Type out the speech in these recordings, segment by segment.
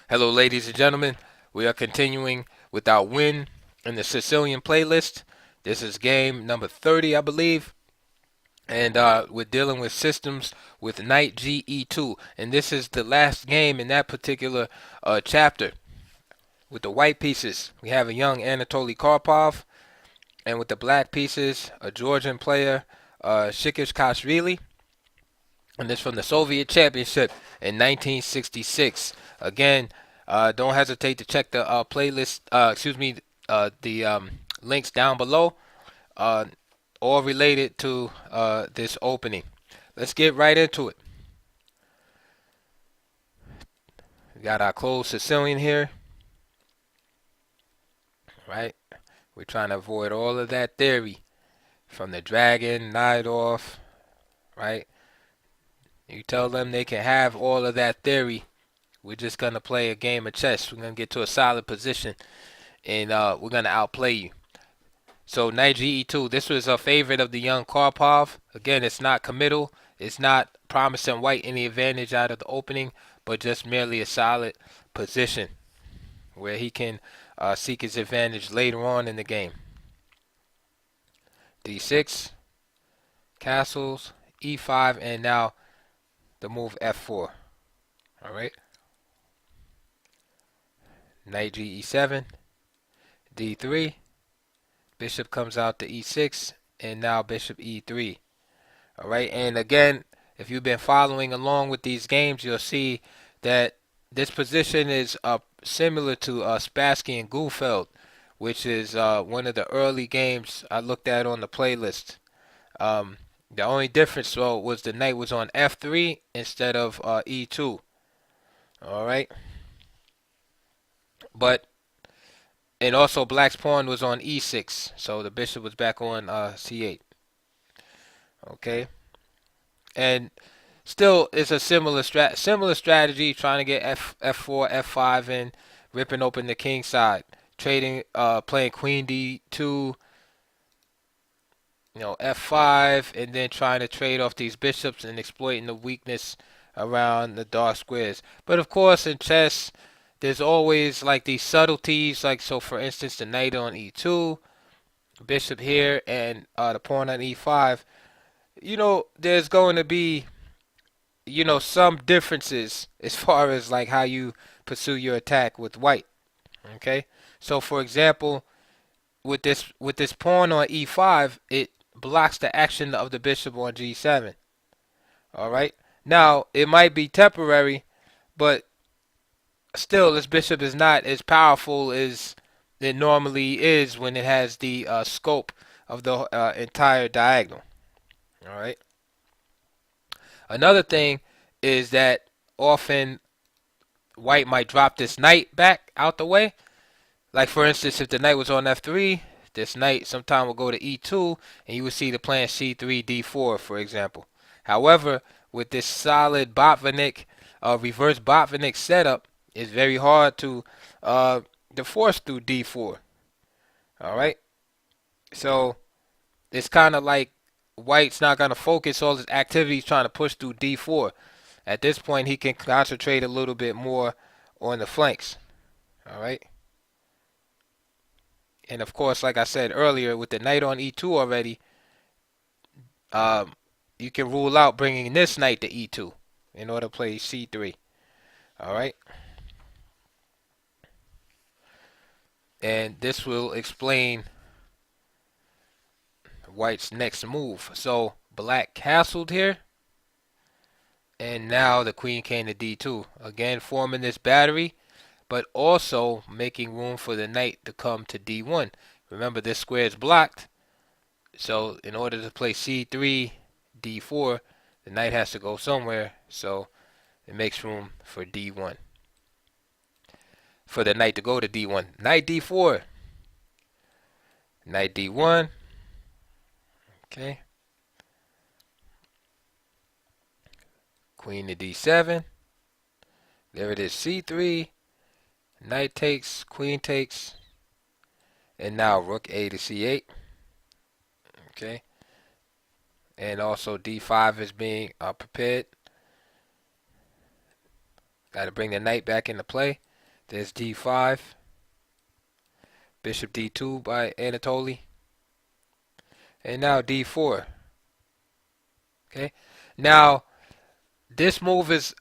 Hello, ladies and gentlemen. We are continuing with our win in the Sicilian playlist. This is game number 30, I believe. And we're dealing with systems with Nge2. And this is the last game in that particular chapter. With the white pieces, we have a young Anatoly Karpov. And with the black pieces, a Georgian player, Sicilian. And this from the Soviet Championship in 1966. Again, don't hesitate to check the playlist. The links down below, uh, all related to this opening. Let's get right into it. We got our closed Sicilian here, right? We're trying to avoid all of that theory from the dragon, knight off, right? You tell them they can have all of that theory. We're just going to play a game of chess. We're going to get to a solid position, and we're going to outplay you. So knight ge2, this was a favorite of the young Karpov. Again, it's not committal. It's not promising white any advantage out of the opening, but just merely a solid position where he can seek his advantage later on in the game. d6, castles, e5, and now the move f4. All right. Knight ge7, d3, bishop comes out to e6, and now bishop e3. All right, and again, if you've been following along with these games, you'll see that this position is similar to Spassky and Gulfeld, which is one of the early games I looked at on the playlist. The only difference, though, was the knight was on f3 instead of e2. All right, but and also black's pawn was on e6, so the bishop was back on c8. Okay, and still it's a similar strategy, trying to get f4, f5 in, ripping open the king side, trading, playing queen d2, f5, and then trying to trade off these bishops and exploiting the weakness around the dark squares. But of course, in chess, there's always like these subtleties, like so for instance the knight on e2, bishop here, and the pawn on e5. There's going to be some differences as far as like how you pursue your attack with white. Okay, so for example, with this pawn on e5, it blocks the action of the bishop on g7. All right, now it might be temporary, but still this bishop is not as powerful as it normally is when it has the scope of the entire diagonal. All right. Another thing is that often white might drop this knight back out the way. Like for instance, if the knight was on f3, this knight sometime will go to e2, and you would see the plan c3, d4, for example. However, with this solid Botvinnik, reverse Botvinnik setup, it's very hard to force through d4. All right, so it's kind of like white's not going to focus all his activities trying to push through d4. At this point, he can concentrate a little bit more on the flanks. All right. And of course, like I said earlier, with the knight on e2 already, you can rule out bringing this knight to e2 in order to play c3. All right. And this will explain white's next move. So black castled here. And now the queen came to d2. Again, forming this battery, but also making room for the knight to come to d1. Remember, this square is blocked. So in order to play c3, d4, the knight has to go somewhere. So it makes room for d1. For the knight to go to d1. Knight d4. Knight d1. Okay. Queen to d7. There it is, c3. Knight takes, queen takes. And now rook a to c8. Okay. And also d5 is being prepared. Got to bring the knight back into play. There's D5. Bishop D2 by Anatoly. And now D4. Okay. Now, this move is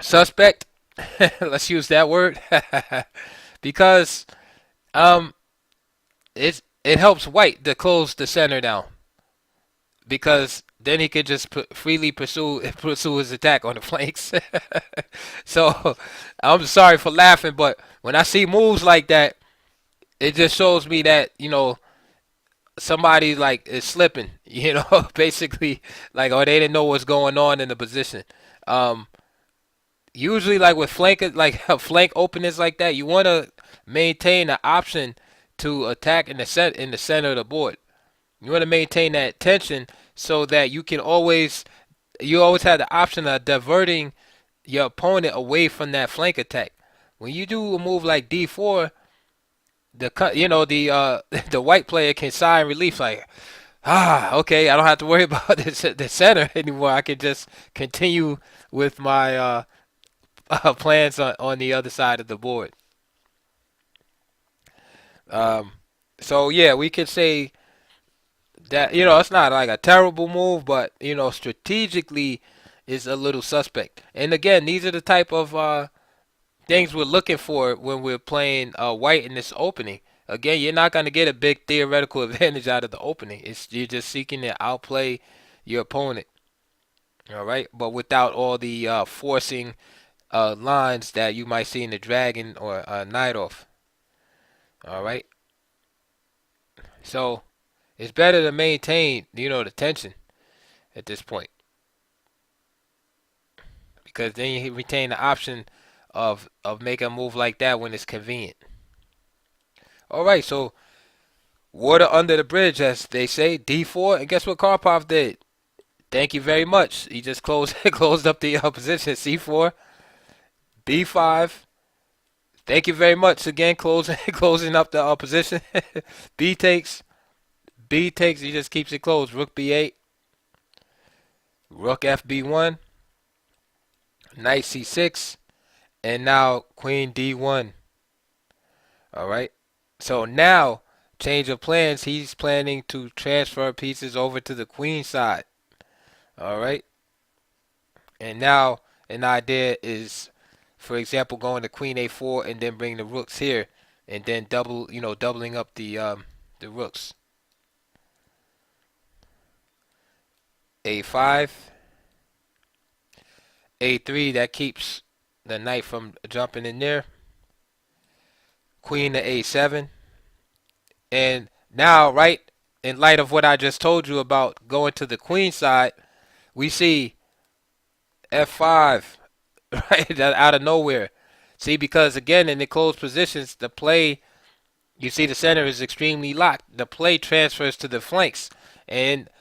suspect. Let's use that word. Because um it helps white to close the center down. Because then he could just freely pursue his attack on the flanks. So I'm sorry for laughing, but when I see moves like that, it just shows me that somebody like is slipping. Basically, like, or they didn't know what's going on in the position. Um, Usually, like with like flank openings like that, you want to maintain the option to attack in the center of the board. You want to maintain that tension so that you always have the option of diverting your opponent away from that flank attack. When you do a move like D4, the the white player can sigh in relief like, okay, I don't have to worry about the center anymore. I can just continue with my plans on the other side of the board. Um, so yeah, we could say that it's not like a terrible move, but strategically is a little suspect. And again, these are the type of things we're looking for when we're playing white in this opening. Again, you're not going to get a big theoretical advantage out of the opening. You're just seeking to outplay your opponent. All right, but without all the forcing lines that you might see in the dragon or knight off. All right, so it's better to maintain the tension at this point, because then you retain the option of making a move like that when it's convenient. All right, so water under the bridge, as they say, D4, and guess what Karpov did? Thank you very much. He just closed closed up the position. C4, B5. Thank you very much again, closing closing up the opposition. B takes, B takes. He just keeps it closed. Rook B8, Rook FB1, Knight C6, and now Queen D1. All right. So now, change of plans. He's planning to transfer pieces over to the queen side. All right. And now an idea is, for example, going to Queen A4 and then bring the rooks here, and then doubling up the rooks. A5, A3. That keeps the knight from jumping in there. Queen to A7, and now, right, in light of what I just told you about going to the queen side, we see F5, right, out of nowhere. See, because again, in the closed positions, the play, you see the center is extremely locked. The play transfers to the flanks, and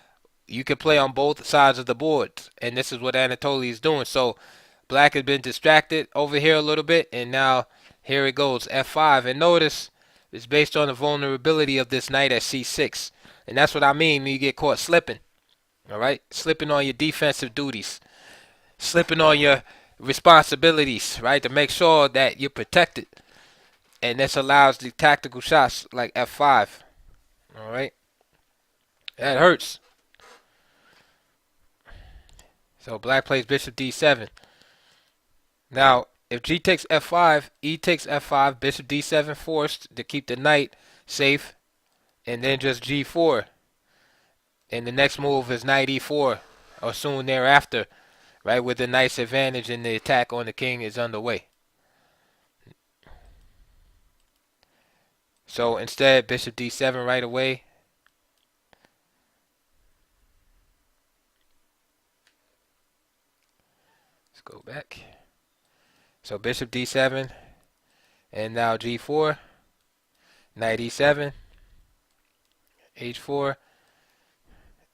you can play on both sides of the board. And this is what Anatoly is doing. So black has been distracted over here a little bit, and now here it goes, F5. And notice it's based on the vulnerability of this knight at C6. And that's what I mean when you get caught slipping. All right? Slipping on your defensive duties. Slipping on your responsibilities, right? To make sure that you're protected. And this allows the tactical shots like F5. All right? That hurts. So black plays bishop D7. Now, if G takes F5, E takes F5, bishop D7 forced to keep the knight safe, and then just G4. And the next move is knight E4, or soon thereafter, right, with the knight's advantage and the attack on the king is underway. So instead, bishop D7 right away. Let's go back. So bishop D7, and now G4, knight E7, H4,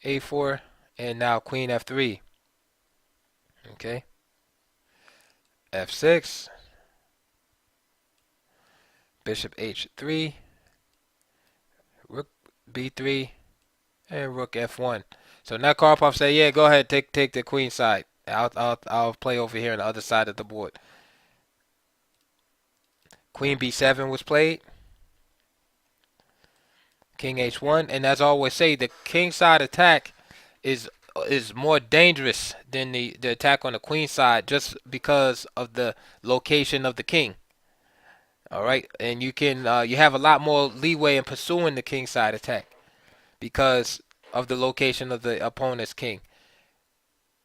A4, and now queen F3. Okay. F6, bishop H3, rook B3, and rook F1. So now Karpov say, yeah, go ahead, take the queen side. I'll play over here on the other side of the board. Queen b7 was played. King h1, and as I always say, the king side attack is is more dangerous than the attack on the queen side, just because of the location of the king. All right, and you have a lot more leeway in pursuing the king side attack because of the location of the opponent's king.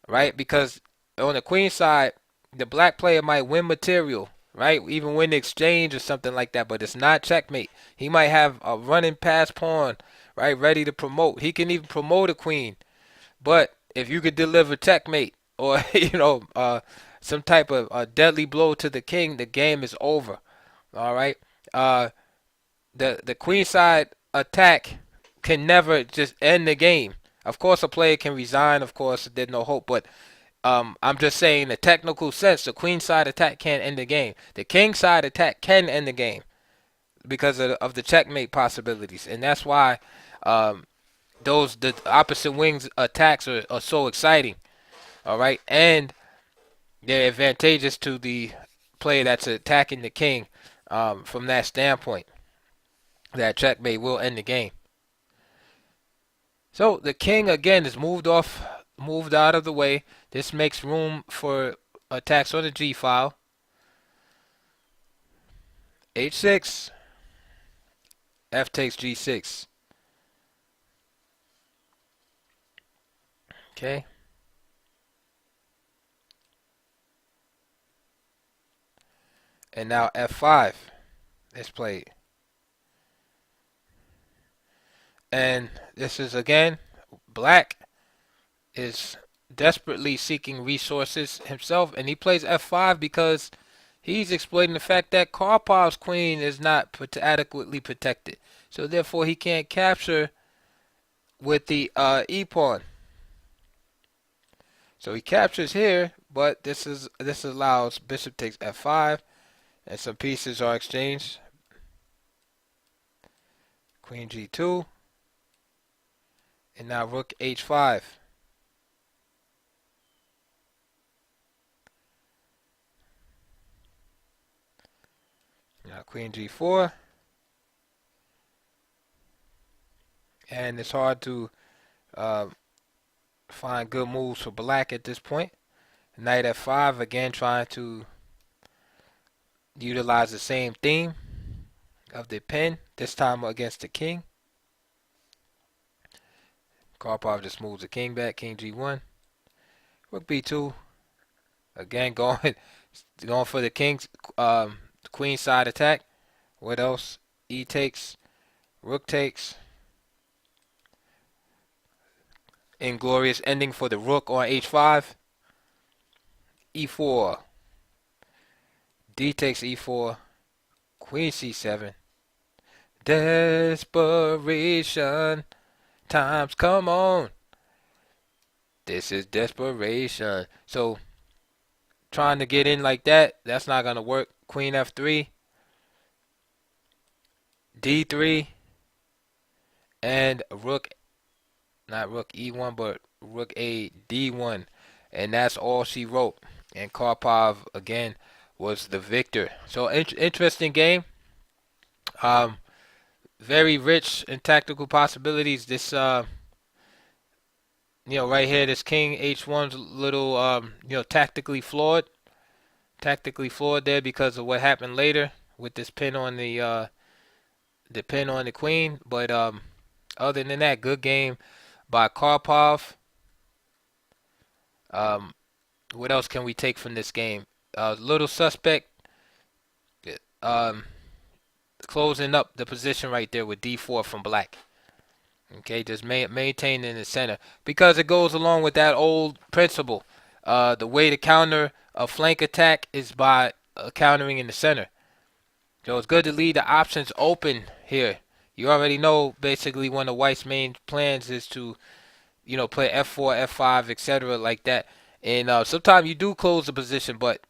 Right, because on the queen side, the black player might win material, right? Even win the exchange or something like that, but it's not checkmate. He might have a running past pawn, right, ready to promote. He can even promote a queen. But if you could deliver checkmate or some type of deadly blow to the king, the game is over. All right. Uh, the queen side attack can never just end the game. Of course, a player can resign. Of course, there's no hope. But I'm just saying, in the technical sense, the queen side attack can't end the game. The king side attack can end the game because of the checkmate possibilities, and that's why the opposite wings attacks are so exciting. All right, and they're advantageous to the player that's attacking the king from that standpoint. That checkmate will end the game. So the king again is moved out of the way. This makes room for attacks on the G file. H6, F takes G6. Okay. And now F5 is played. And this is again, black is desperately seeking resources himself, and he plays F5 because he's exploiting the fact that Karpov's queen is not adequately protected. So therefore he can't capture with the E pawn. So he captures here, but this allows bishop takes F5, and some pieces are exchanged. Queen G2, and now rook H5. Now Queen G4, and it's hard to find good moves for black at this point. Knight F5, again trying to utilize the same theme of the pin, this time against the king. Karpov just moves the king back, King G1. Rook B2, again going for the king's queen side attack. What else? E takes, rook takes. Inglorious ending for the rook on H5. E4. D takes E4. Queen C7. Desperation. Times come on. This is desperation. So trying to get in like that, that's not going to work. Queen F3. D3. And rook, not rook E1, but rook A D1. And that's all she wrote. And Karpov, again, was the victor. So interesting game. Very rich in tactical possibilities. This, right here, this King H1's a little, tactically flawed. Tactically flawed there because of what happened later with this pin on the pin on the queen. But other than that, good game by Karpov. What else can we take from this game? Little suspect. Closing up the position right there with D4 from black. Okay, just maintain in the center because it goes along with that old principle. The way to counter a flank attack is by countering in the center. So it's good to leave the options open here. You already know basically one of White's main plans is to, play F4, F5, etc. like that. And sometimes you do close the position, but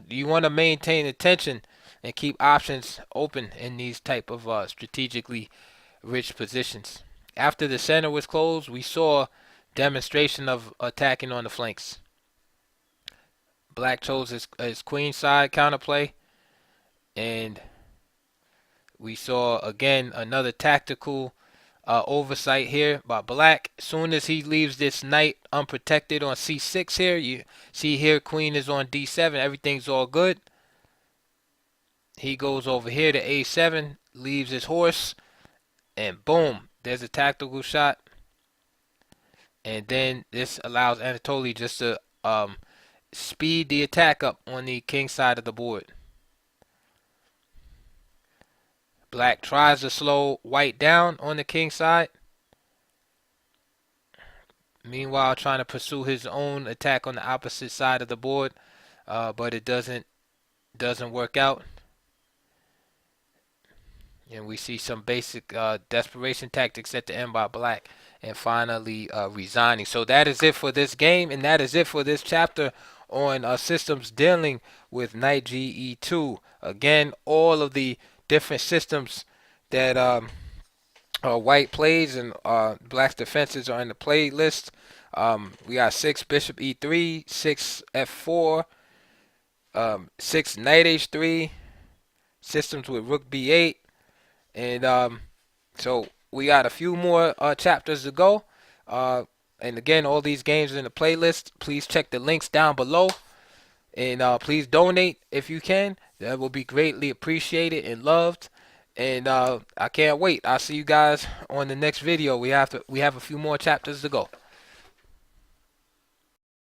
you want to maintain attention and keep options open in these type of strategically rich positions. After the center was closed, we saw demonstration of attacking on the flanks. Black chose his queen side counterplay, and We saw again another tactical oversight here by black. As soon as he leaves this knight unprotected on c6 here, you see here queen is on d7, everything's all good. He goes over here to a7, leaves his horse, and boom, there's a tactical shot. And then this allows Anatoly just to speed the attack up on the king side of the board. Black tries to slow white down on the king side. Meanwhile, trying to pursue his own attack on the opposite side of the board, but it doesn't work out. And we see some basic desperation tactics at the end by black, and finally resigning. So that is it for this game, and that is it for this chapter on systems dealing with knight ge2. Again, all of the different systems that white plays and black's defenses are in the playlist. We got 6 bishop e3, 6 f4, 6 knight h3, systems with rook b8, and so we got a few more chapters to go. And again, all these games are in the playlist. Please check the links down below, and please donate if you can. That will be greatly appreciated and loved. And I can't wait. I'll see you guys on the next video. We have a few more chapters to go.